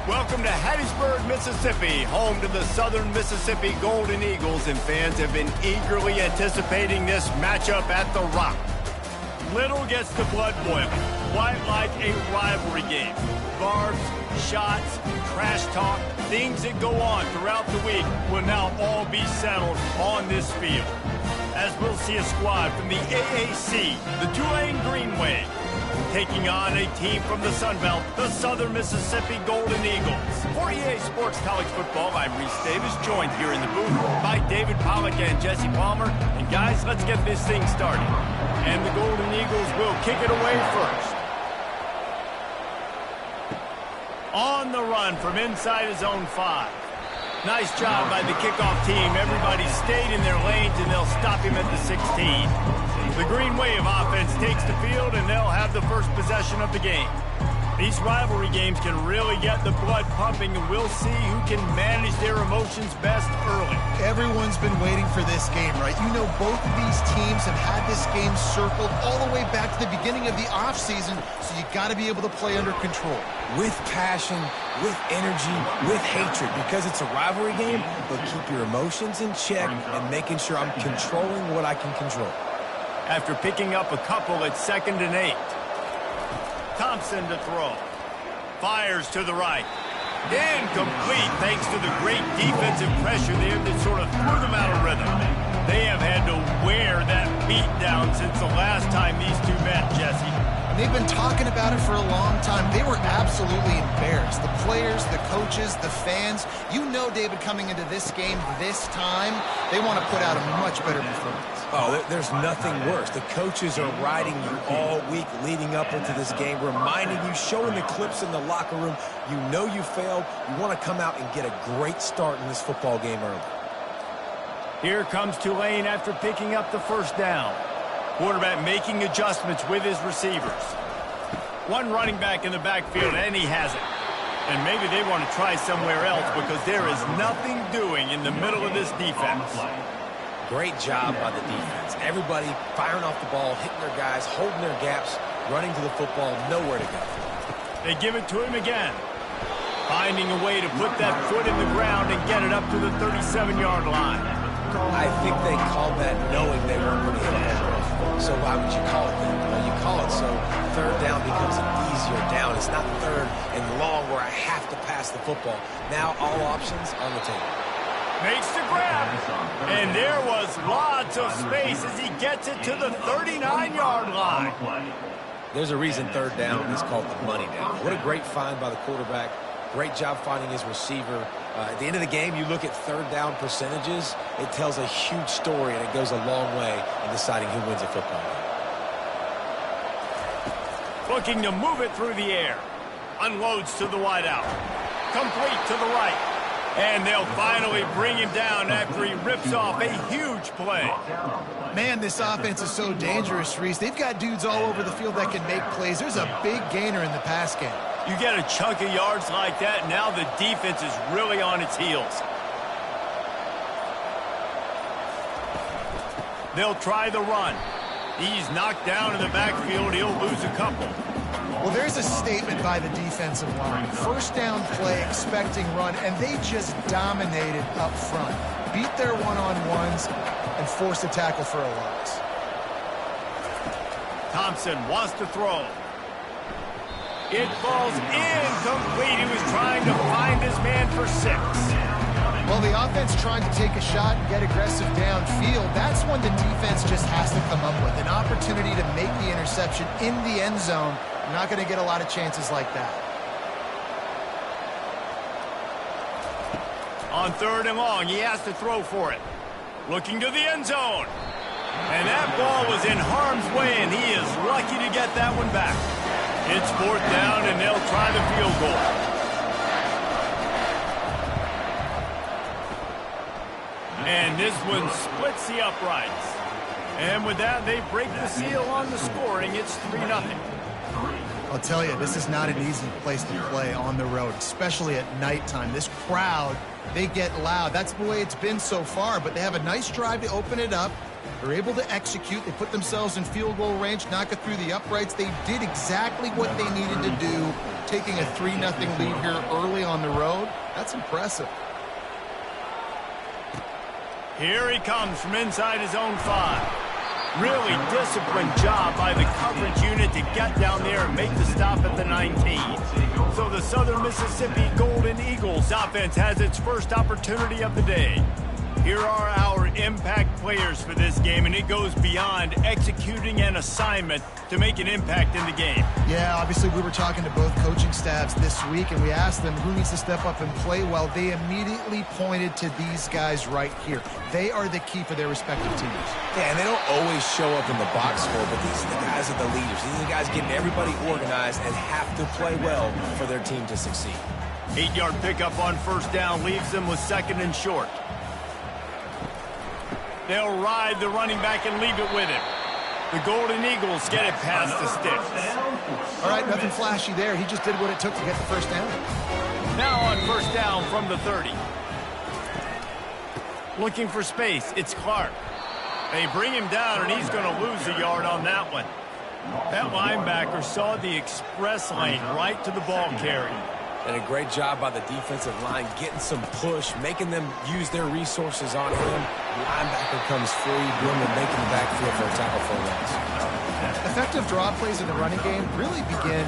Welcome to Hattiesburg, Mississippi, home to the Southern Mississippi Golden Eagles, and fans have been eagerly anticipating this matchup at the Rock. Little gets the blood boiling, quite like a rivalry game. Barbs, shots, trash talk, things that go on throughout the week will now all be settled on this field. As we'll see a squad from the AAC, the Tulane Greenway, taking on a team from the Sun Belt, the Southern Mississippi Golden Eagles. For EA Sports College Football, I'm Reese Davis, joined here in the booth by David Pollack and Jesse Palmer. And guys, let's get this thing started. And the Golden Eagles will kick it away first. On the run from inside his own 5. Nice job by the kickoff team. Everybody stayed in their lanes, and they'll stop him at the 16. The Green Wave offense takes the field, and they'll have the first possession of the game. These rivalry games can really get the blood pumping, and we'll see who can manage their emotions best early. Everyone's been waiting for this game, right? You know, both of these teams have had this game circled all the way back to the beginning of the offseason, so you got to be able to play under control. With passion, with energy, with hatred, because it's a rivalry game, but keep your emotions in check and making sure I'm controlling what I can control. After picking up a couple at 2nd and 8. Thompson to throw. Fires to the right. Incomplete thanks to the great defensive pressure there that sort of threw them out of rhythm. They have had to wear that beat down since the last time these two met, Jesse. They've been talking about it for a long time. They were absolutely embarrassed. The players, the coaches, the fans. You know, David, coming into this game this time, they want to put out a much better performance. Oh, there's nothing worse. The coaches are riding you all week leading up into this game, reminding you, showing the clips in the locker room. You know you failed. You want to come out and get a great start in this football game early. Here comes Tulane after picking up the first down. Quarterback making adjustments with his receivers. One running back in the backfield, and he has it. And maybe they want to try somewhere else because there is nothing doing in the middle of this defense. Great job by the defense. Everybody firing off the ball, hitting their guys, holding their gaps, running to the football, nowhere to go. They give it to him again. Finding a way to put that foot in the ground and get it up to the 37-yard line. I think they called that knowing they weren't going to hit it. So why would you call it that? Well, you call it so 3rd down becomes an easier down. It's not 3rd and long where I have to pass the football. Now all options on the table. Makes the grab, and there was lots of space as he gets it to the 39-yard line. There's a reason 3rd down is called the money down. What a great find by the quarterback. Great job finding his receiver. At the end of the game, you look at 3rd down percentages. It tells a huge story, and it goes a long way in deciding who wins a football game. Looking to move it through the air. Unloads to the wideout. Complete to the right. And they'll finally bring him down after he rips off a huge play. Man, this offense is so dangerous, Reese. They've got dudes all over the field that can make plays. There's a big gainer in the pass game. You get a chunk of yards like that, now the defense is really on its heels. They'll try the run. He's knocked down in the backfield. He'll lose a couple. Well, there's a statement by the defensive line. 1st down play, expecting run, and they just dominated up front. Beat their one-on-ones and forced a tackle for a loss. Thompson wants to throw. It falls incomplete. He was trying to find his man for 6. Well, the offense trying to take a shot and get aggressive downfield. That's when the defense just has to come up with an opportunity to make the interception in the end zone. You're not going to get a lot of chances like that. On 3rd and long, he has to throw for it. Looking to the end zone. And that ball was in harm's way, and he is lucky to get that one back. It's 4th down, and they'll try the field goal. And this one splits the uprights. And with that, they break the seal on the scoring. It's 3-0. I'll tell you, this is not an easy place to play on the road, especially at nighttime. This crowd, they get loud. That's the way it's been so far, but they have a nice drive to open it up. They're able to execute. They put themselves in field goal range, knock it through the uprights. They did exactly what they needed to do, taking a 3-0 lead here early on the road. That's impressive. Here he comes from inside his own 5. Really disciplined job by the coverage unit to get down there and make the stop at the 19. So the Southern Mississippi Golden Eagles offense has its first opportunity of the day. Here are our impact players for this game, and it goes beyond executing an assignment to make an impact in the game. Yeah, obviously we were talking to both coaching staffs this week, and we asked them who needs to step up and play well. They immediately pointed to these guys right here. They are the key for their respective teams. Yeah, and they don't always show up in the box score, but these are the guys that are the leaders. These are the guys getting everybody organized and have to play well for their team to succeed. 8-yard pickup on first down leaves them with 2nd and short. They'll ride the running back and leave it with him. The Golden Eagles get it past the sticks. All right, nothing flashy there. He just did what it took to get the first down. Now on first down from the 30. Looking for space, it's Clark. They bring him down, and he's going to lose a yard on that one. That linebacker saw the express lane right to the ball carrier. And a great job by the defensive line getting some push, making them use their resources on him. The linebacker comes free, boom, and making the backfield for a tackle for a loss. Effective draw plays in the running game really begin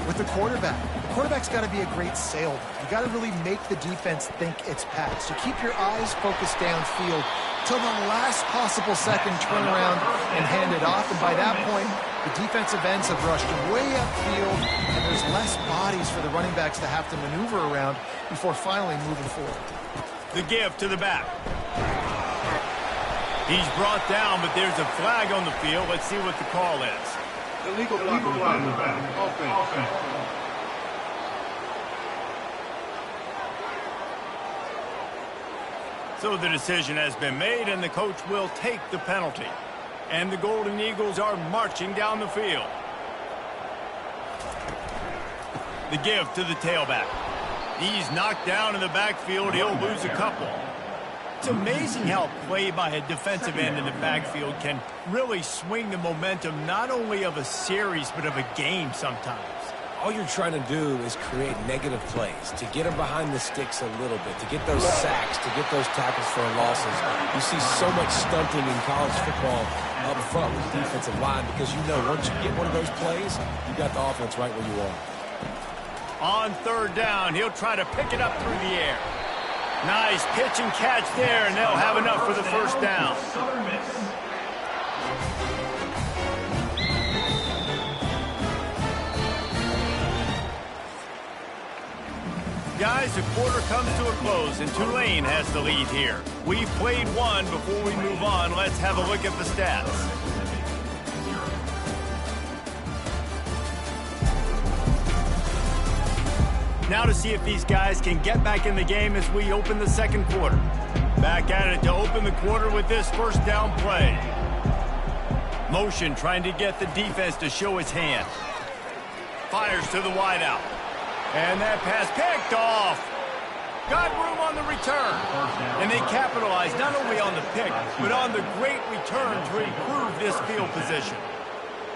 with the quarterback. The quarterback's got to be a great salesman. You got to really make the defense think it's pass. So keep your eyes focused downfield till the last possible second, turn around and hand it off. And by that point, the defensive ends have rushed way upfield, and there's less bodies for the running backs to have to maneuver around before finally moving forward. The give to the back. He's brought down, but there's a flag on the field. Let's see what the call is. Illegal flag. Offense. So the decision has been made, and the coach will take the penalty. And the Golden Eagles are marching down the field. The give to the tailback. He's knocked down in the backfield. He'll lose a couple. It's amazing how play by a defensive end in the backfield can really swing the momentum not only of a series but of a game sometimes. All you're trying to do is create negative plays, to get them behind the sticks a little bit, to get those sacks, to get those tackles for losses. You see so much stunting in college football up front with the defensive line because you know once you get one of those plays, you got the offense right where you are. On third down, he'll try to pick it up through the air. Nice pitch and catch there, and they'll have enough for the first down. Guys, the quarter comes to a close, and Tulane has the lead here. We've played one. Before we move on, let's have a look at the stats. Now to see if these guys can get back in the game as we open the second quarter. Back at it to open the quarter with this first down play. Motion trying to get the defense to show its hand. Fires to the wideout. And that pass picked off. Got room on the return. And they capitalized not only on the pick, but on the great return to improve this field position.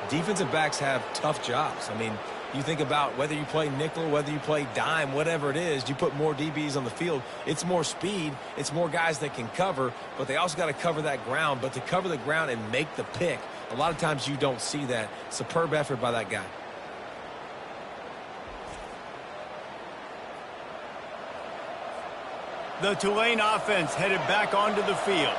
Defensive backs have tough jobs. I mean, you think about whether you play nickel, whether you play dime, whatever it is, you put more DBs on the field. It's more speed. It's more guys that can cover, but they also got to cover that ground. But to cover the ground and make the pick, a lot of times you don't see that. Superb effort by that guy. The Tulane offense headed back onto the field.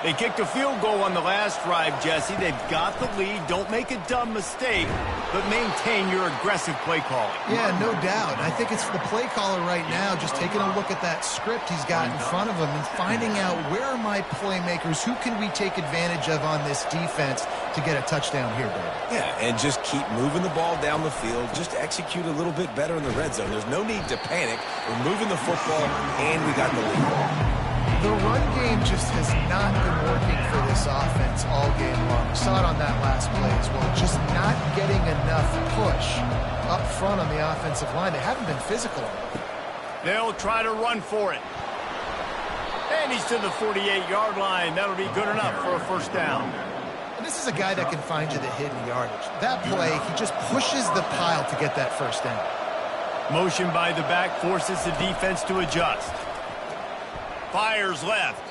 They kicked a field goal on the last drive, Jesse. They've got the lead. Don't make a dumb mistake, but maintain your aggressive play calling. Yeah, no doubt. I think it's the play caller right now just taking a look at that script he's got in front of him and finding out where are my playmakers, who can we take advantage of on this defense to get a touchdown here, David. Yeah, and just keep moving the ball down the field. Just execute a little bit better in the red zone. There's no need to panic. We're moving the football, and we got the lead. The run game just has not been working for this offense all game long. We saw it on that last play as well. Just not getting enough push up front on the offensive line. They haven't been physical. They'll try to run for it. And he's to the 48-yard line. That'll be good enough for a first down. And this is a guy that can find you the hidden yardage. That play, he just pushes the pile to get that first down. Motion by the back forces the defense to adjust. Fires left.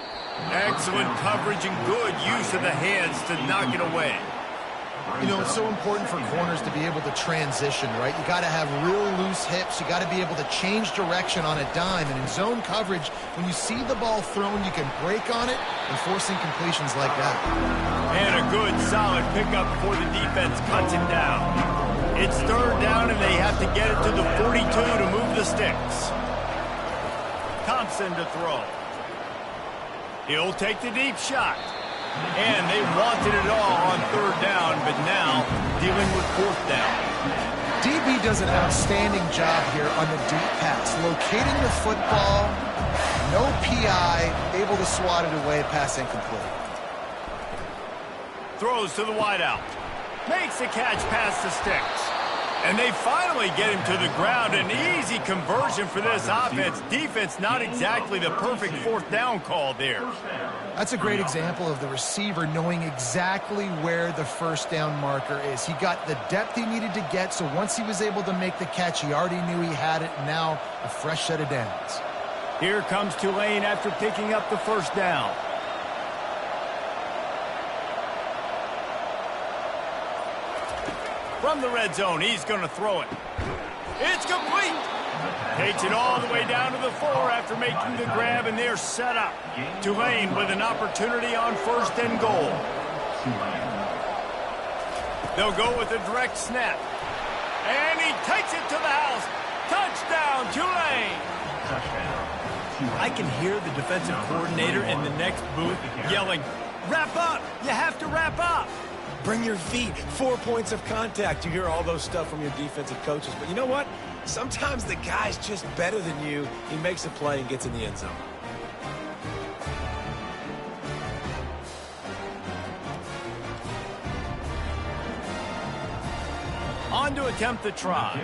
Excellent coverage and good use of the hands to knock it away. You know, it's so important for corners to be able to transition, right? You got to have real loose hips. You got to be able to change direction on a dime. And in zone coverage, when you see the ball thrown, you can break on it and forcing completions like that. And a good, solid pickup before the defense cuts him down. It's third down, and they have to get it to the 42 to move the sticks. Thompson to throw. He'll take the deep shot. And they wanted it all on third down, but now dealing with fourth down. DB does an outstanding job here on the deep pass, locating the football, no PI, able to swat it away, pass incomplete. Throws to the wideout. Makes the catch past the sticks. And they finally get him to the ground. An easy conversion for this offense. Defense not exactly the perfect fourth down call there. That's a great example of the receiver knowing exactly where the first down marker is. He got the depth he needed to get, so once he was able to make the catch, he already knew he had it. Now a fresh set of downs. Here comes Tulane after picking up the first down. From the red zone, he's going to throw it. It's complete. Takes it all the way down to the 4 after making the grab, and they're set up. Tulane with an opportunity on first and goal. They'll go with a direct snap. And he takes it to the house. Touchdown, Tulane. I can hear the defensive coordinator in the next booth yelling, "Wrap up! You have to wrap up!" Bring your feet. 4 points of contact. You hear all those stuff from your defensive coaches. But you know what? Sometimes the guy's just better than you. He makes a play and gets in the end zone. On to attempt the try.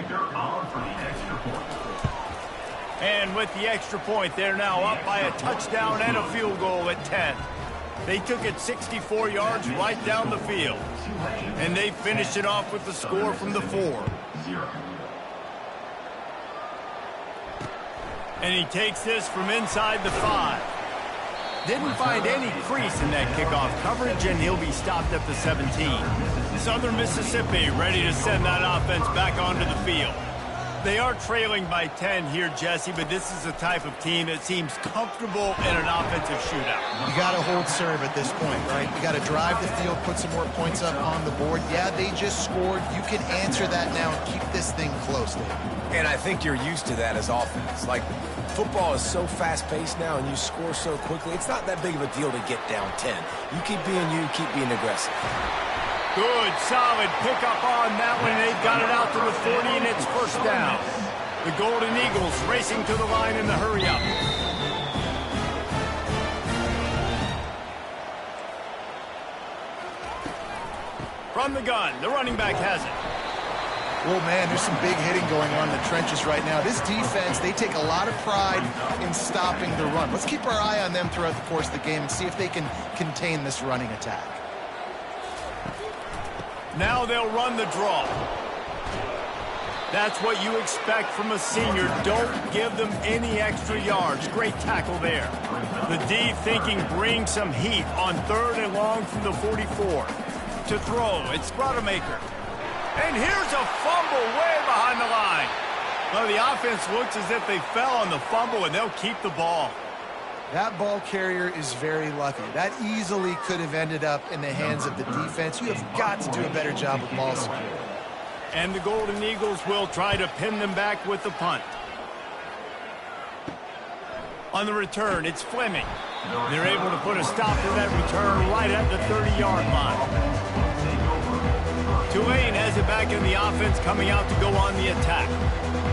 And with the extra point, they're now up by a touchdown and a field goal at 10. They took it 64 yards right down the field. And they finished it off with the score from the 4. And he takes this from inside the 5. Didn't find any crease in that kickoff coverage, and he'll be stopped at the 17. Southern Mississippi ready to send that offense back onto the field. They are trailing by 10 here, Jesse, but this is the type of team that seems comfortable in an offensive shootout. You got to hold serve at this point, right? You got to drive the field, put some more points up on the board. Yeah, they just scored. You can answer that now and keep this thing close, Dave. And I think you're used to that as offense. Like, football is so fast-paced now and you score so quickly, it's not that big of a deal to get down 10. You keep being aggressive. Good, solid pickup on that one. They've got it out to the 40, and it's first down. The Golden Eagles racing to the line in the hurry-up. From the gun, the running back has it. Well, man, there's some big hitting going on in the trenches right now. This defense, they take a lot of pride in stopping the run. Let's keep our eye on them throughout the course of the game and see if they can contain this running attack. Now they'll run the draw. That's what you expect from a senior. Don't give them any extra yards. Great tackle there. The D thinking bring some heat on third and long from the 44. To throw, it's Rodemaker. And here's a fumble way behind the line. Well, the offense looks as if they fell on the fumble, and they'll keep the ball. That ball carrier is very lucky. That easily could have ended up in the hands of the defense. You have got to do a better job with ball security. And the Golden Eagles will try to pin them back with the punt. On the return, it's Fleming. They're able to put a stop to that return right at the 30-yard line. Tulane has it back in the offense, coming out to go on the attack.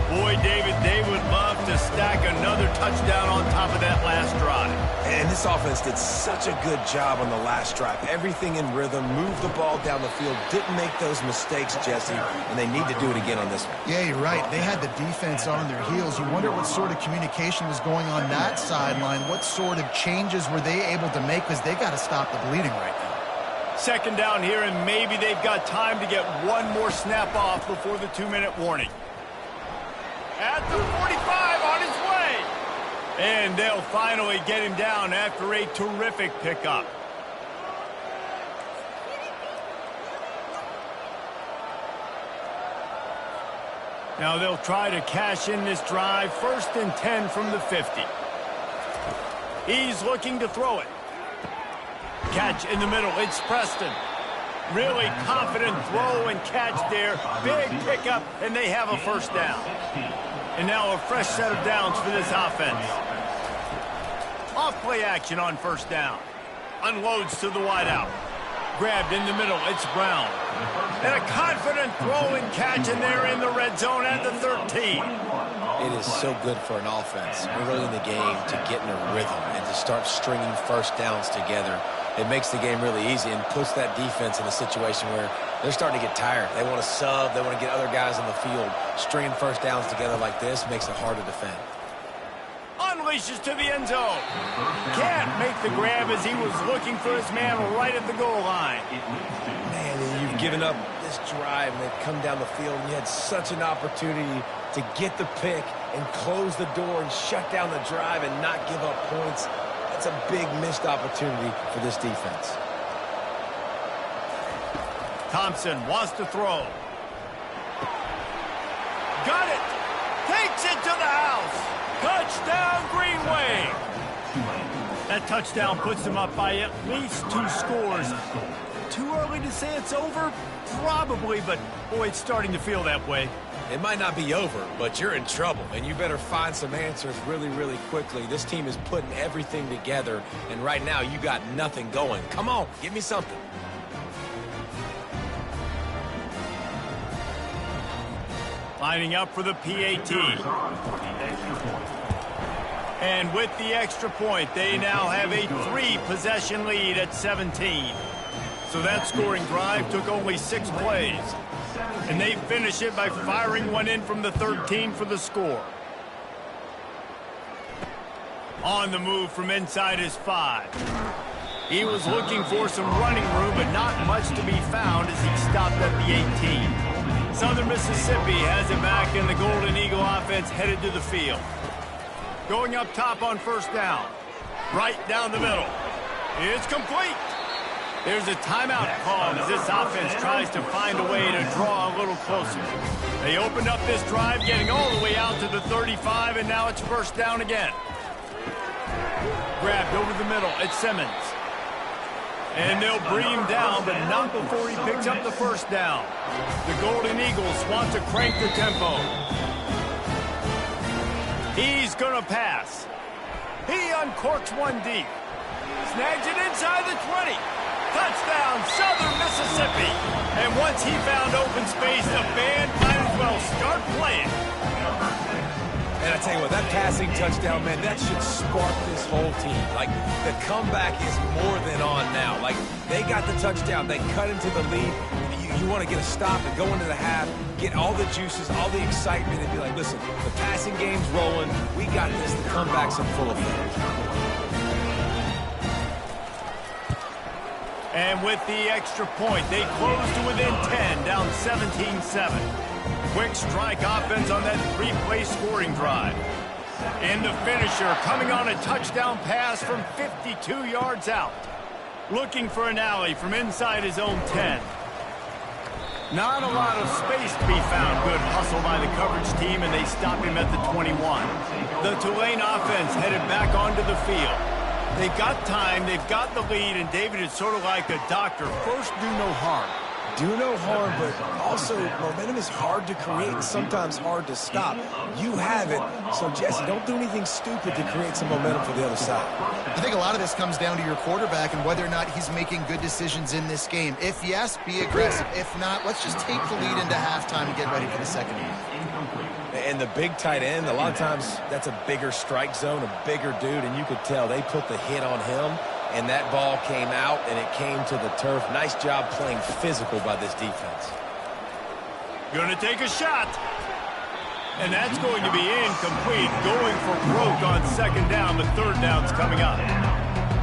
Boy, David, they would love to stack another touchdown on top of that last drive. And And this offense did such a good job on the last drive. Everything in rhythm, moved the ball down the field, didn't make those mistakes, Jesse, and they need to do it again on this one. Yeah, you're right. They had the defense on their heels. You wonder what sort of communication was going on that sideline. What sort of changes were they able to make, because they got to stop the bleeding right now. Second down here, and maybe they've got time to get one more snap off before the 2-minute warning. At the 45, on his way. And they'll finally get him down after a terrific pickup. Now they'll try to cash in this drive. 1st and 10 from the 50. He's looking to throw it. Catch in the middle. It's Preston. Really confident throw and catch there. Big pickup, and they have a 1st down. And now a fresh set of downs for this offense. Off-play action on 1st down. Unloads to the wideout. Grabbed in the middle. It's Brown. And a confident throw and catch, and they're in the red zone at the 13. It is so good for an offense early in the game to get in a rhythm and to start stringing 1st downs together. It makes the game really easy and puts that defense in a situation where they're starting to get tired. They want to sub. They want to get other guys on the field. Stringing 1st downs together like this makes it hard to defend. Unleashes to the end zone. Can't make the grab as he was looking for his man right at the goal line. Man, you've given up this drive, and they've come down the field, and you had such an opportunity to get the pick and close the door and shut down the drive and not give up points. That's a big missed opportunity for this defense. Thompson wants to throw. Got it. Takes it to the house. Touchdown, Greenway. That touchdown puts them up by at least 2 scores. Too early to say it's over? Probably, but boy, it's starting to feel that way. It might not be over, but you're in trouble, and you better find some answers really, really quickly. This team is putting everything together, and right now you got nothing going. Come on, give me something. Lining up for the PAT. And with the extra point, they now have a 3-possession lead at 17. So that scoring drive took only 6 plays. And they finish it by firing one in from the 13 for the score. On the move from inside his 5. He was looking for some running room, but not much to be found as he stopped at the 18. Southern Mississippi has it back, and the Golden Eagle offense headed to the field. Going up top on 1st down. Right down the middle. It's complete. There's a timeout called as this offense tries to find a way to draw a little closer. They opened up this drive, getting all the way out to the 35, and now it's 1st down again. Grabbed over the middle. It's Simmons. And they'll bring him down, but not before he picks up the 1st down. The Golden Eagles want to crank the tempo. He's going to pass. He uncorks one deep. Snags it inside the 20. Touchdown, Southern Mississippi. And once he found open space, the band might as well start playing. And I tell you what, that passing touchdown, man, that should spark this whole team. Like, the comeback is more than on now. Like, they got the touchdown. They cut into the lead. You want to get a stop and go into the half, get all the juices, all the excitement, and be like, listen, the passing game's rolling. We got this. The comeback's in full effect. And with the extra point, they close to within 10, down 17-7. Quick strike offense on that 3-play scoring drive. And the finisher coming on a touchdown pass from 52 yards out. Looking for an alley from inside his own 10. Not a lot of space to be found. Good hustle by the coverage team, and they stop him at the 21. The Tulane offense headed back onto the field. They've got time, they've got the lead, and David is sort of like a doctor. First, do no harm. Do no harm, but also momentum is hard to create and sometimes hard to stop. You have it, so Jesse, don't do anything stupid to create some momentum for the other side. I think a lot of this comes down to your quarterback and whether or not he's making good decisions in this game. If yes, be aggressive. If not, let's just take the lead into halftime and get ready for the second half. And and the big tight end, a lot of times that's a bigger strike zone, a bigger dude, and you could tell they put the hit on him, and that ball came out, and it came to the turf. Nice job playing physical by this defense. Going to take a shot. And that's going to be incomplete. Going for broke on second down, but third down's coming up.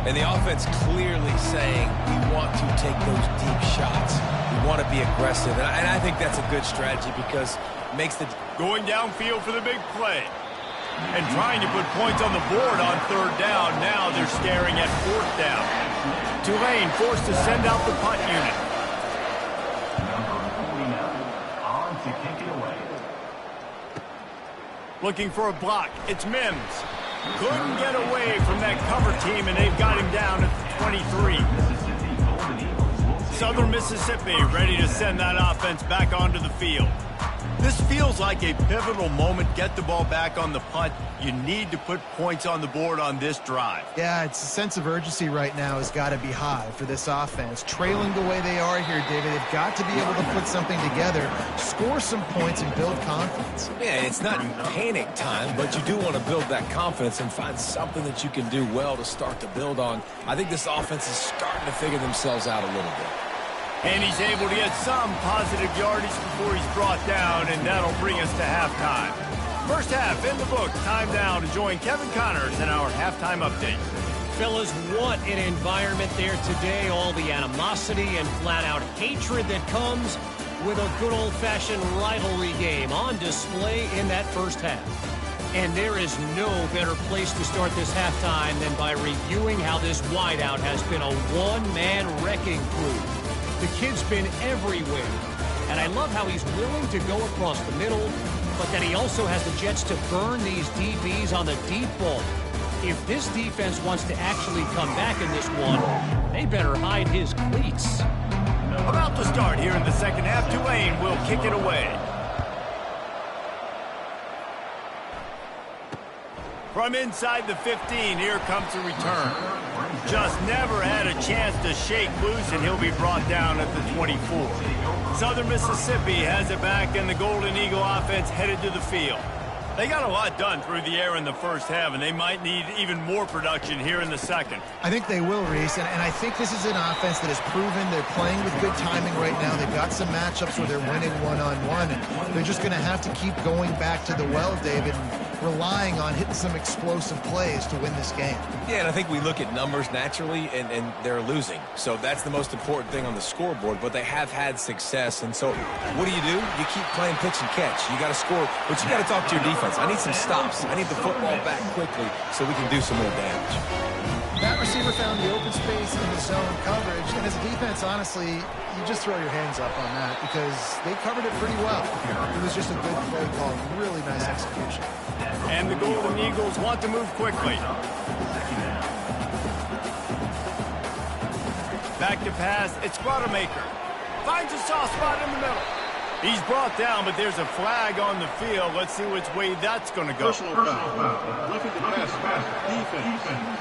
And the offense clearly saying we want to take those deep shots. We want to be aggressive. And I think that's a good strategy because it makes the... Going downfield for the big play. And trying to put points on the board on third down. Now they're staring at fourth down. Tulane forced to send out the punt unit. On to kick it away. Looking for a block. It's Mims. Couldn't get away from that cover team, and they've got him down at the 23. Southern Mississippi ready to send that offense back onto the field. This feels like a pivotal moment. Get the ball back on the punt. You need to put points on the board on this drive. Yeah, it's a sense of urgency right now has got to be high for this offense. Trailing the way they are here, David, they've got to be able to put something together, score some points, and build confidence. Yeah, it's not panic time, but you do want to build that confidence and find something that you can do well to start to build on. I think this offense is starting to figure themselves out a little bit. And he's able to get some positive yardage before he's brought down, and that'll bring us to halftime. First half in the books. Time now to join Kevin Connors in our halftime update. Fellas, what an environment there today. All the animosity and flat-out hatred that comes with a good old-fashioned rivalry game on display in that first half. And there is no better place to start this halftime than by reviewing how this wideout has been a one-man wrecking crew. The kid's been everywhere, and I love how he's willing to go across the middle, but that he also has the jets to burn these DBs on the deep ball. If this defense wants to actually come back in this one, they better hide his cleats. About to start here in the second half. Tulane will kick it away. From inside the 15, here comes a return. Just never had a chance to shake loose, and he'll be brought down at the 24. Southern Mississippi has it back, and the Golden Eagle offense headed to the field. They got a lot done through the air in the first half, and they might need even more production here in the second. I think they will, Reese, and I think this is an offense that has proven they're playing with good timing right now. They've got some matchups where they're winning one-on-one, and they're just going to have to keep going back to the well, David, and relying on hitting some explosive plays to win this game. Yeah, and I think we look at numbers naturally, and they're losing. So that's the most important thing on the scoreboard, but they have had success. And so what do? You keep playing pitch and catch. You got to score, but you got to talk to your defense. I need some stops. I need the football back quickly so we can do some more damage. That receiver found the open space in the zone coverage, and as a defense, honestly, you just throw your hands up on that because they covered it pretty well. It was just a good play call, really nice execution. And the Golden Eagles want to move quickly. Back to pass, it's Rodemaker. Finds a soft spot in the middle. He's brought down, but there's a flag on the field. Let's see which way that's going to go. Personal foul. Look at the pass. Defense.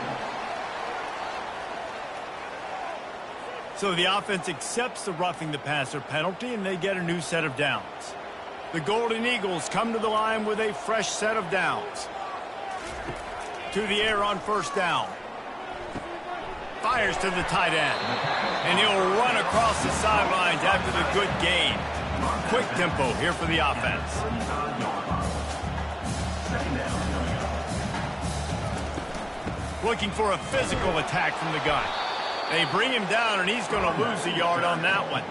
So the offense accepts the roughing the passer penalty, and they get a new set of downs. The Golden Eagles come to the line with a fresh set of downs. To the air on first down. Fires to the tight end. And he'll run across the sidelines after the good gain. Quick tempo here for the offense. Looking for a physical attack from the gun. They bring him down, and he's going to lose a yard on that one.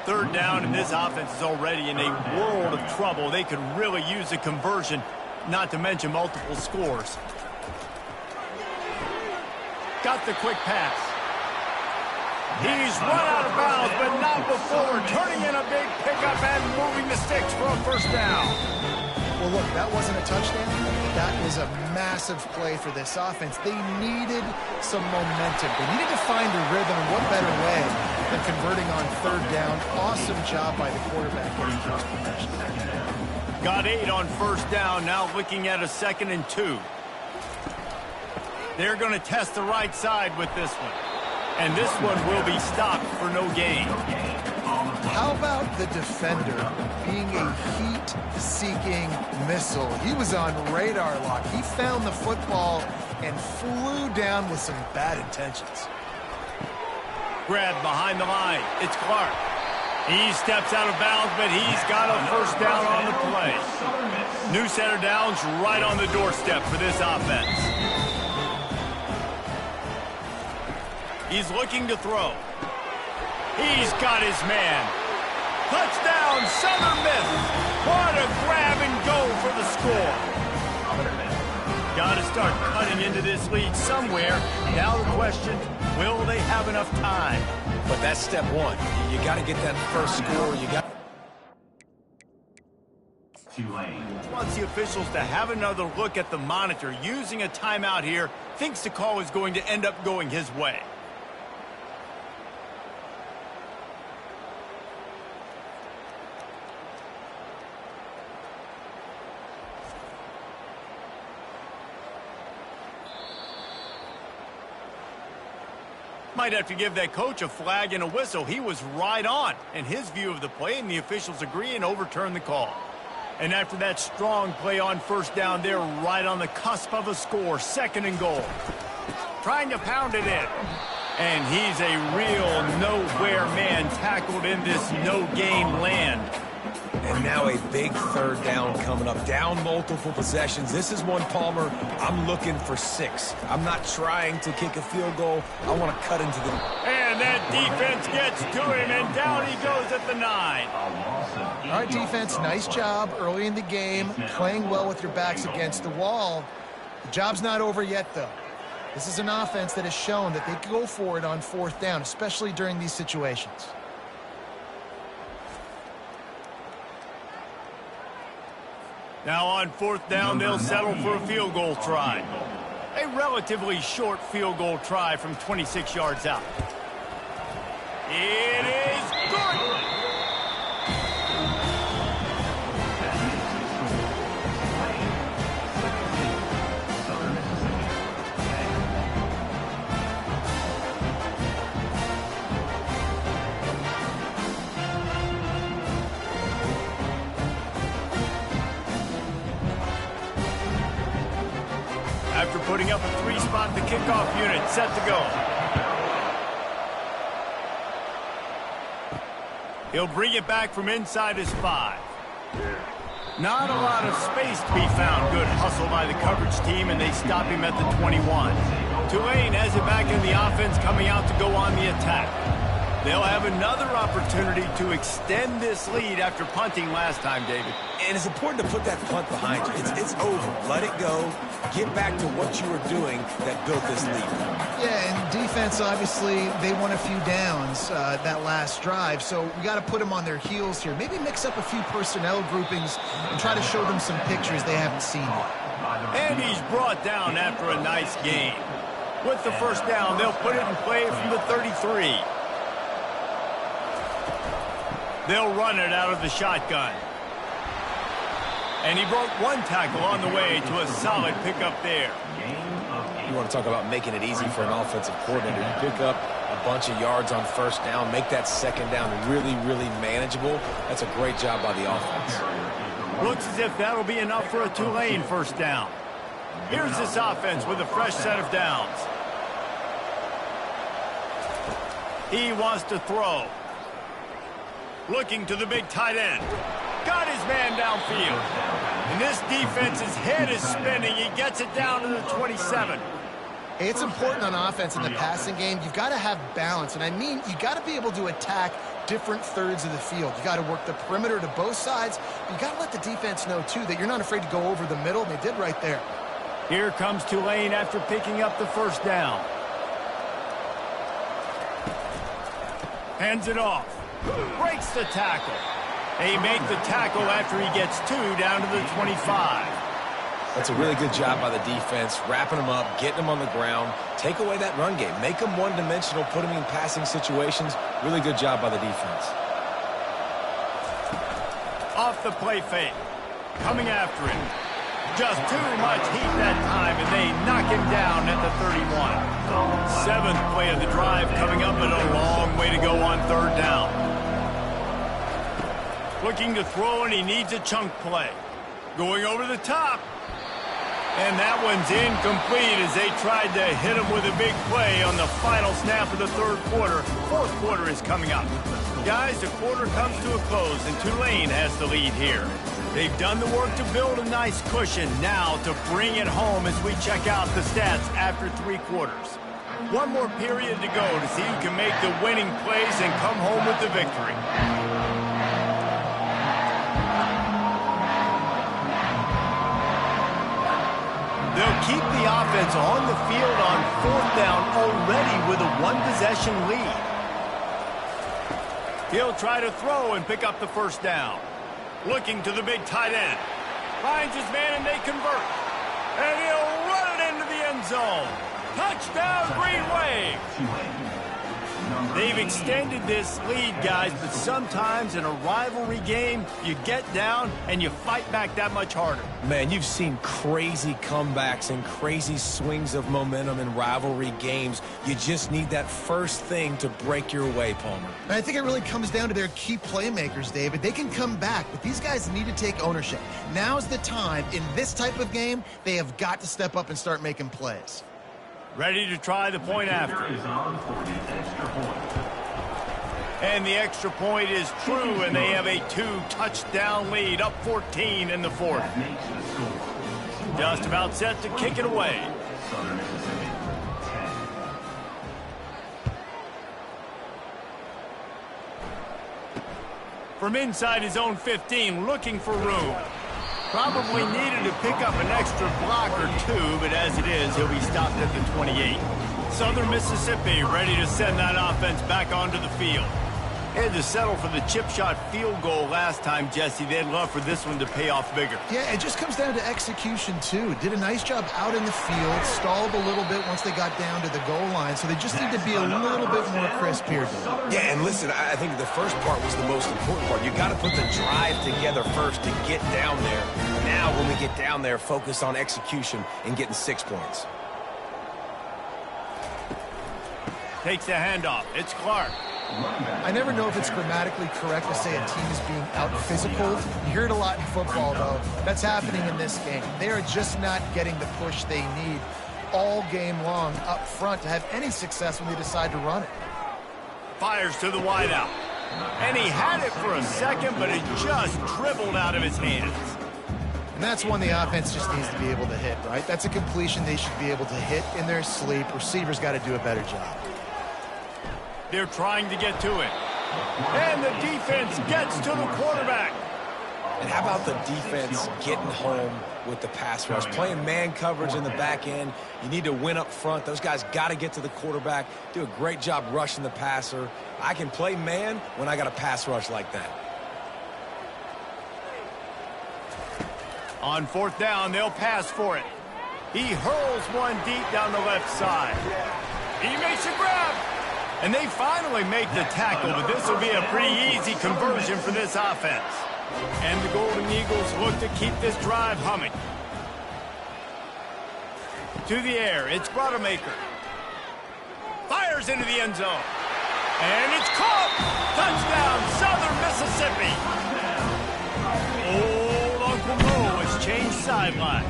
Third down, and this offense is already in a world of trouble. They could really use a conversion, not to mention multiple scores. Got the quick pass. He's run out of bounds, but not before turning in a big pickup and moving the sticks for a first down. Well, look, that wasn't a touchdown. That was a massive play for this offense. They needed some momentum. They needed to find a rhythm, and what better way than converting on third down. Awesome job by the quarterback getting first possession. Got 8 on first down, now looking at a 2nd and 2. They're going to test the right side with this one. And this one will be stopped for no gain. How about the defender being a heat-seeking missile? He was on radar lock. He found the football and flew down with some bad intentions. Grab behind the line. It's Clark. He steps out of bounds, but he's got a first down on the play. New center downs right on the doorstep for this offense. He's looking to throw. He's got his man. Touchdown, Southern Miss. What a grab and go for the score. Got to start cutting into this lead somewhere. Now the question, will they have enough time? But that's step one. You got to get that first score. You got. Tulane. Wants the officials to have another look at the monitor. Using a timeout here, thinks the call is going to end up going his way. Might have to give that coach a flag and a whistle. He was right on in his view of the play, and the officials agree and overturn the call. And after that strong play on first down, they're right on the cusp of a score, 2nd and goal. Trying to pound it in. And he's a real nowhere man tackled in this no-game land. And now a big 3rd down coming up. Down multiple possessions. This is one, Palmer, I'm looking for 6. I'm not trying to kick a field goal. I want to cut into the... And that defense gets to him, and down he goes at the 9. All right, defense, nice job early in the game, playing well with your backs against the wall. The job's not over yet, though. This is an offense that has shown that they go for it on 4th down, especially during these situations. Now on 4th down, they'll settle for a field goal try. A relatively short field goal try from 26 yards out. It is good! After putting up a 3-spot, the kickoff unit set to go. He'll bring it back from inside his 5. Not a lot of space to be found. Good hustle by the coverage team, and they stop him at the 21. Tulane has it back in the offense, coming out to go on the attack. They'll have another opportunity to extend this lead after punting last time, David. And it's important to put that punt behind you. It's over. Let it go. Get back to what you were doing that built this lead. Yeah, and defense, obviously, they won a few downs that last drive, so we got to put them on their heels here. Maybe mix up a few personnel groupings and try to show them some pictures they haven't seen yet. And he's brought down after a nice gain. With the first down, they'll put it in play from the 33. They'll run it out of the shotgun. And he broke one tackle on the way to a solid pickup there. You want to talk about making it easy for an offensive coordinator. You pick up a bunch of yards on first down, make that 2nd down really, really manageable. That's a great job by the offense. Looks as if that'll be enough for a Tulane first down. Here's this offense with a fresh set of downs. He wants to throw. Looking to the big tight end. Got his man downfield. And this defense's head is spinning. He gets it down to the 27. Hey, it's important on offense in the passing game. You've got to have balance. And I mean, you got to be able to attack different thirds of the field. You got to work the perimeter to both sides. You got to let the defense know, too, that you're not afraid to go over the middle. And they did right there. Here comes Tulane after picking up the first down. Hands it off. Breaks the tackle. They make the tackle after he gets 2 down to the 25. That's a really good job by the defense, wrapping them up, getting them on the ground. Take away that run game. Make them one-dimensional, put them in passing situations. Really good job by the defense. Off the play fake. Coming after him. Just too much heat that time, and they knock him down at the 31. 7th play of the drive coming up, and a long way to go on 3rd down. Looking to throw, and he needs a chunk play. Going over the top. And that one's incomplete as they tried to hit him with a big play on the final snap of the third quarter. Fourth quarter is coming up. Guys, the quarter comes to a close, and Tulane has the lead here. They've done the work to build a nice cushion. Now to bring it home as we check out the stats after 3 quarters. One more period to go to see who can make the winning plays and come home with the victory. They'll keep the offense on the field on 4th down already with a 1-possession lead. He'll try to throw and pick up the first down. Looking to the big tight end. Finds his man and they convert. And he'll run it into the end zone. Touchdown, Green Wave! They've extended this lead, guys, but sometimes in a rivalry game, you get down and you fight back that much harder. Man, you've seen crazy comebacks and crazy swings of momentum in rivalry games. You just need that first thing to break your way, Palmer. And I think it really comes down to their key playmakers, David. They can come back, but these guys need to take ownership. Now's the time. In this type of game, they have got to step up and start making plays. Ready to try the point after. And the extra point is true, and they have a 2-touchdown lead, up 14 in the fourth. Just about set to kick it away. From inside his own 15, looking for room. Probably needed to pick up an extra block or 2, but as it is, he'll be stopped at the 28. Southern Mississippi ready to send that offense back onto the field. They had to settle for the chip shot field goal last time, Jesse. They'd love for this one to pay off bigger. Yeah, it just comes down to execution, too. Did a nice job out in the field, stalled a little bit once they got down to the goal line, so they just need to be a little bit more crisp here. Yeah, and listen, I think the first part was the most important part. You got to put the drive together first to get down there. Now, when we get down there, focus on execution and getting 6 points. Takes the handoff. It's Clark. I never know if it's grammatically correct to say a team is being out-physical. You hear it a lot in football, though. That's happening in this game. They are just not getting the push they need all game long up front to have any success when they decide to run it. Fires to the wideout. And he had it for a second, but it just dribbled out of his hands. And that's one the offense just needs to be able to hit, right? That's a completion they should be able to hit in their sleep. Receivers got to do a better job. They're trying to get to it. And the defense gets to the quarterback. And how about the defense getting home with the pass rush? Playing man coverage in the back end. You need to win up front. Those guys got to get to the quarterback. Do a great job rushing the passer. I can play man when I got a pass rush like that. On 4th down, they'll pass for it. He hurls one deep down the left side. He makes a grab. And they finally make the tackle, but this will be a pretty easy conversion for this offense. And the Golden Eagles look to keep this drive humming. To the air, it's Brodemaker. Fires into the end zone. And it's caught! Touchdown, Southern Mississippi! Old Uncle Mo has changed sidelines.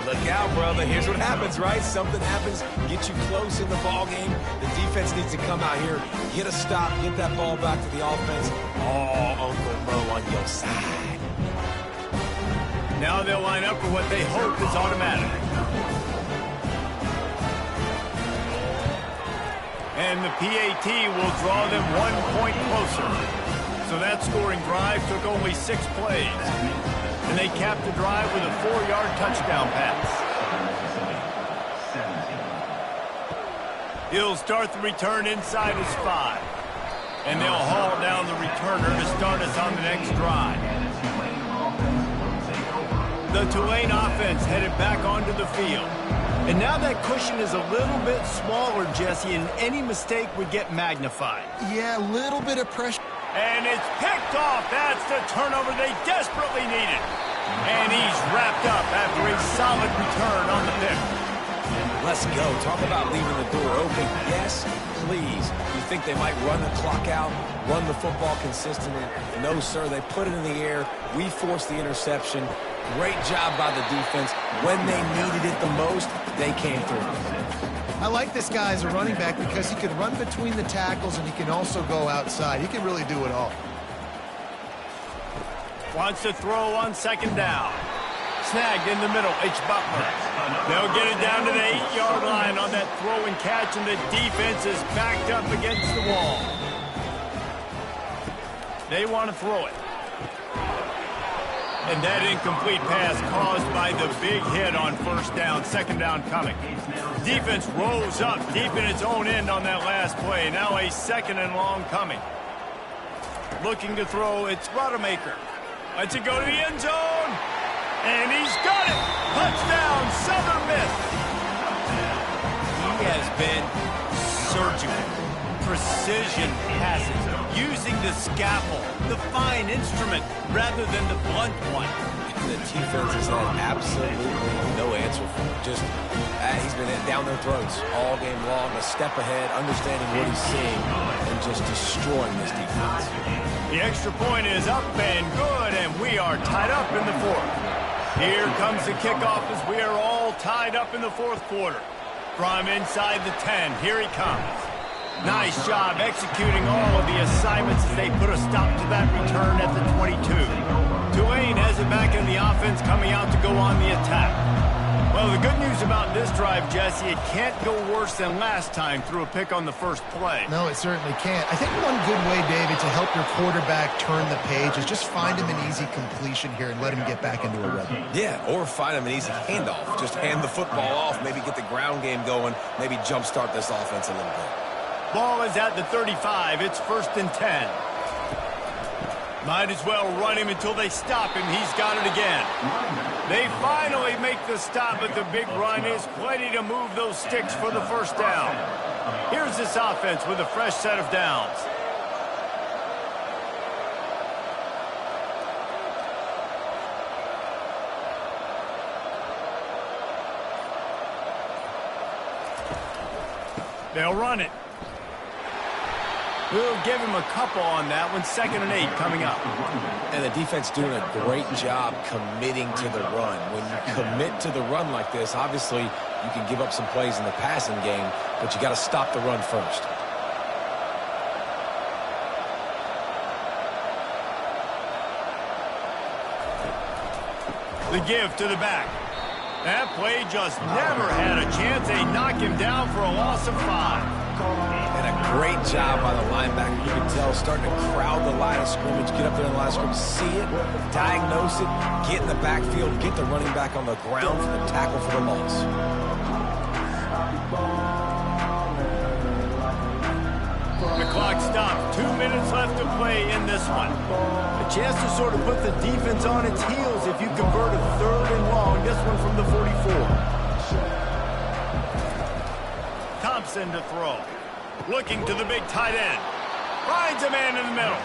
Look out, brother. Here's what happens, right? Something happens, get you close in the ball game. The defense needs to come out here, get a stop, get that ball back to the offense. Oh, Uncle Mo on your side. Now they'll line up for what they hope is automatic. And the PAT will draw them 1 point closer. So that scoring drive took only 6 plays. And they capped the drive with a 4-yard touchdown pass. He'll start the return inside his 5. And they'll haul down the returner to start us on the next drive. The Tulane offense headed back onto the field. And now that cushion is a little bit smaller, Jesse, and any mistake would get magnified. Yeah, a little bit of pressure. And it's picked off. That's the turnover they desperately needed. And he's wrapped up after a solid return on the pick. Let's go. Talk about leaving the door open. Yes, please. You think they might run the clock out, run the football consistently? No, sir. They put it in the air. We forced the interception. Great job by the defense. When they needed it the most, they came through. I like this guy as a running back because he can run between the tackles and he can also go outside. He can really do it all. Wants to throw on second down. Snagged in the middle. It's Butler. They'll get it down to the 8-yard line on that throw and catch, and the defense is backed up against the wall. They want to throw it. And that incomplete pass caused by the big hit on first down. Second down coming. Defense rolls up deep in its own end on that last play. Now a second and long coming. Looking to throw, it's Rodemaker. Lets it go to the end zone. And he's got it. Touchdown, Southern Miss. He has been surgical. Precision passes. Using the scalpel, the fine instrument, rather than the blunt one. The defense has had absolutely no answer for him. Just, he's been down their throats all game long, a step ahead, understanding what he's seeing, and just destroying this defense. The extra point is up and good, and we are tied up in the fourth. Here comes the kickoff as we are all tied up in the fourth quarter. From inside the 10, here he comes. Nice job executing all of the assignments as they put a stop to that return at the 22. Tulane has it back in the offense, coming out to go on the attack. Well, the good news about this drive, Jesse, it can't go worse than last time through a pick on the first play. No, it certainly can't. I think one good way, David, to help your quarterback turn the page is just find him an easy completion here and let him get back into a rhythm. Yeah, or find him an easy handoff. Just hand the football off, maybe get the ground game going, maybe jumpstart this offense a little bit. Ball is at the 35. It's 1st and 10. Might as well run him until they stop him. He's got it again. They finally make the stop, but the big run is plenty to move those sticks for the first down. Here's this offense with a fresh set of downs. They'll run it. We'll give him a couple on that one. 2nd and 8 coming up. And the defense doing a great job committing to the run. When you commit to the run like this, obviously you can give up some plays in the passing game, but you got to stop the run first. The give to the back. That play just never had a chance. They knock him down for a loss of 5. And a great job by the linebacker. You can tell starting to crowd the line of scrimmage, get up there in the line of scrimmage, see it, diagnose it, get in the backfield, get the running back on the ground for the tackle for the loss. The clock stops. 2 minutes left to play in this one. A chance to sort of put the defense on its heels if you convert a 3rd and long. This one from the 44. Thompson to throw. Looking to the big tight end. Finds a man in the middle.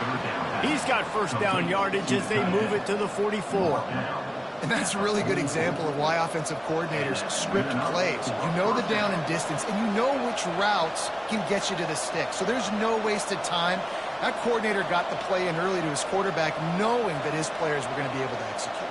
He's got first down yardage as they move it to the 44. And that's a really good example of why offensive coordinators script plays. You know the down and distance, and you know which routes can get you to the stick. So there's no wasted time. That coordinator got the play in early to his quarterback, knowing that his players were going to be able to execute.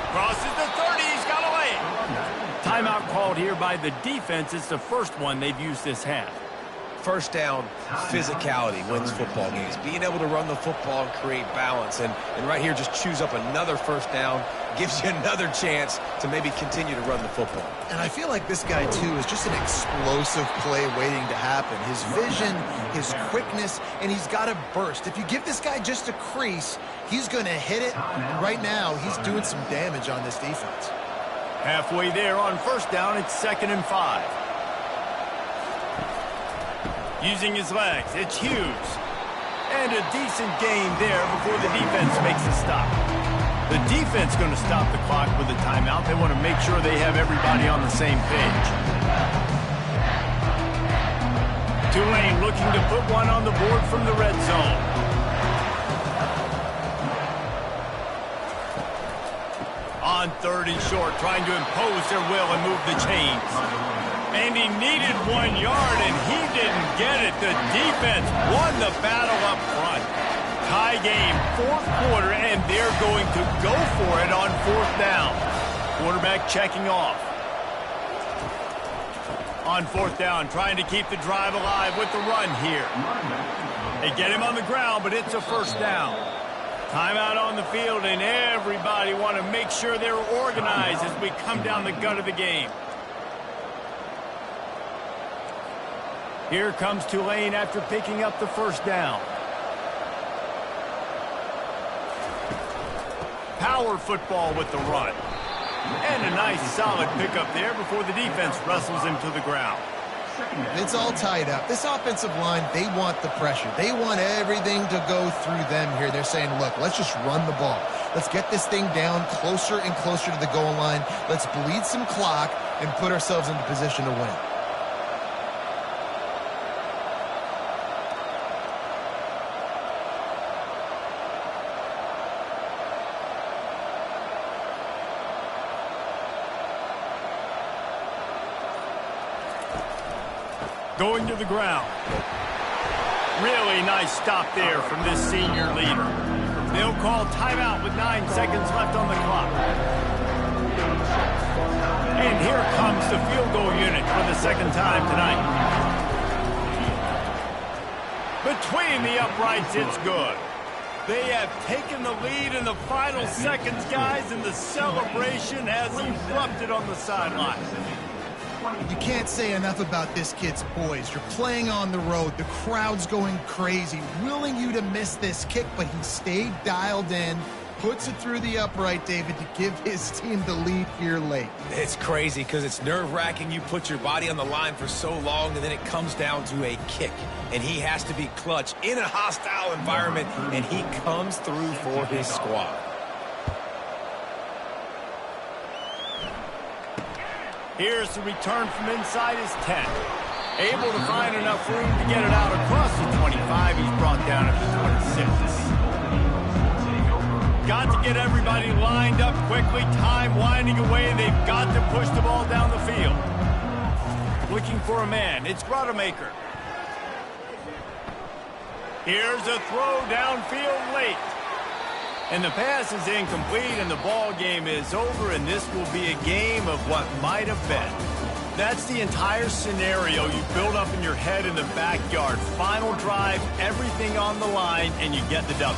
Crosses the 30. He's got away. Timeout called here by the defense. It's the first one they've used this half. First down, physicality wins football games. Being able to run the football and create balance. And right here, just choose up another first down. Gives you another chance to maybe continue to run the football. And I feel like this guy, too, is just an explosive play waiting to happen. His vision, his quickness, and he's got a burst. If you give this guy just a crease, he's going to hit it. And right now, he's doing some damage on this defense. Halfway there on first down, it's 2nd and 5. Using his legs, it's Hughes. And a decent gain there before the defense makes a stop. The defense going to stop the clock with a timeout. They want to make sure they have everybody on the same page. Tulane looking to put one on the board from the red zone. On 3rd and short, trying to impose their will and move the chains. And he needed 1 yard, and he didn't get it. The defense won the battle up front. Tie game, 4th quarter, and they're going to go for it on 4th down. Quarterback checking off. On 4th down, trying to keep the drive alive with the run here. They get him on the ground, but it's a 1st down. Timeout on the field, and everybody want to make sure they're organized as we come down the gut of the game. Here comes Tulane after picking up the 1st down. Power football with the run. And a nice solid pickup there before the defense wrestles him to the ground. It's all tied up. This offensive line, they want the pressure. They want everything to go through them here. They're saying, look, let's just run the ball. Let's get this thing down closer and closer to the goal line. Let's bleed some clock and put ourselves into position to win. Going to the ground. Really nice stop there from this senior leader. They'll call timeout with 9 seconds left on the clock. And here comes the field goal unit for the 2nd time tonight. Between the uprights, it's good. They have taken the lead in the final seconds, guys, and the celebration has erupted on the sideline. You can't say enough about this kid's poise. You're playing on the road. The crowd's going crazy, willing you to miss this kick, but he stayed dialed in, puts it through the upright, David, to give his team the lead here late. It's crazy because it's nerve-wracking. You put your body on the line for so long, and then it comes down to a kick. And he has to be clutch in a hostile environment, and he comes through for his squad. Here's the return from inside his 10. Able to find enough room to get it out across the 25. He's brought down at the 26. Got to get everybody lined up quickly. Time winding away, and they've got to push the ball down the field. Looking for a man. It's Rodemaker. Here's a throw downfield late. And the pass is incomplete, and the ball game is over, and this will be a game of what might have been. That's the entire scenario you build up in your head in the backyard. Final drive, everything on the line, and you get the W.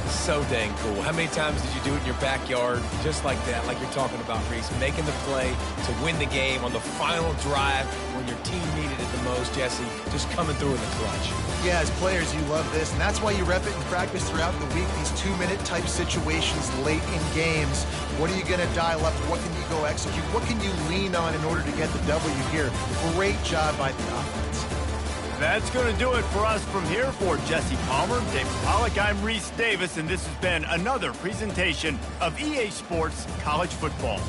So dang cool. How many times did you do it in your backyard just like that, like you're talking about, Reese? Making the play to win the game on the final drive when your team needed it the most, Jesse, just coming through in the clutch. Yeah, as players, you love this, and that's why you rep it in practice throughout the week, these 2-minute type situations late in games. What are you going to dial up? What can you go execute? What can you lean on in order to get the W here? Great job by the offense. That's going to do it for us from here. For Jesse Palmer, David Pollack, I'm Reese Davis, and this has been another presentation of EA Sports College Football.